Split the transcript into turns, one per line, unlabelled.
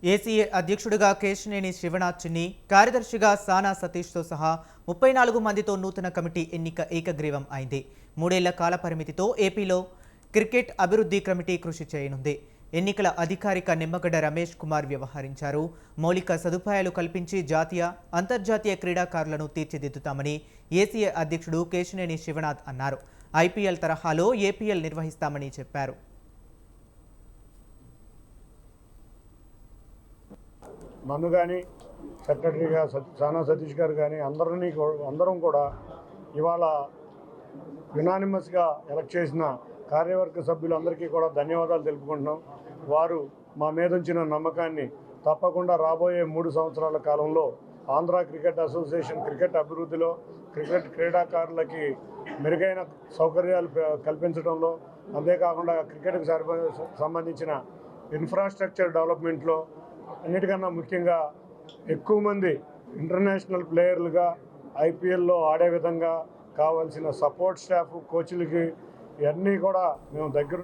ACA అధ్యక్షుడిగా కేశినేని శివనాథ్ చిన్ని, కార్యదర్శిగా సానా సతీష్తో సహా 34 మందితో నూతన కమిటీ ఎన్నిక ఏకగ్రీవం అయింది. 3 ఏళ్ల కాల పరిమితితో ఏపీలో క్రికెట్ అభివృద్ధి కమిటీ కృషి చేయనుంది. ఎన్నికల అధికారిక నిమ్మగడ్డ రమేష్ కుమార్ వ్యవహరించారు. మౌలిక సదుపాయాలు కల్పించి జాతీయ, అంతర్జాతీయ క్రీడాకారులను తీర్చిదిద్దుతామని ఏసీఏ అధ్యక్షుడు కేశినేని శివనాథ్ అన్నారు. ఐపీఎల్ తరహాలో ఏపీఎల్ నిర్వహిస్తామని చెప్పారు.
నన్ను కానీ సెక్రటరీగా సానా సతీష్ గారు కానీ అందరం కూడా ఇవాళ యునానిమస్గా ఎలక్ట్ చేసిన కార్యవర్గ సభ్యులందరికీ కూడా ధన్యవాదాలు తెలుపుకుంటున్నాం. వారు మా మీద ఉంచిన నమ్మకాన్ని తప్పకుండా రాబోయే 3 సంవత్సరాల కాలంలో ఆంధ్ర క్రికెట్ అసోసియేషన్ క్రికెట్ అభివృద్ధిలో, క్రికెట్ క్రీడాకారులకి మెరుగైన సౌకర్యాలు కల్పించడంలో, అంతేకాకుండా క్రికెట్కి సంబంధించిన ఇన్ఫ్రాస్ట్రక్చర్ డెవలప్మెంట్లో, అన్నిటికన్నా ముఖ్యంగా ఎక్కువ మంది ఇంటర్నేషనల్ ప్లేయర్లుగా ఐపీఎల్లో ఆడే విధంగా కావాల్సిన సపోర్ట్ స్టాఫ్, కోచ్లకి ఇవన్నీ కూడా మేము దగ్గర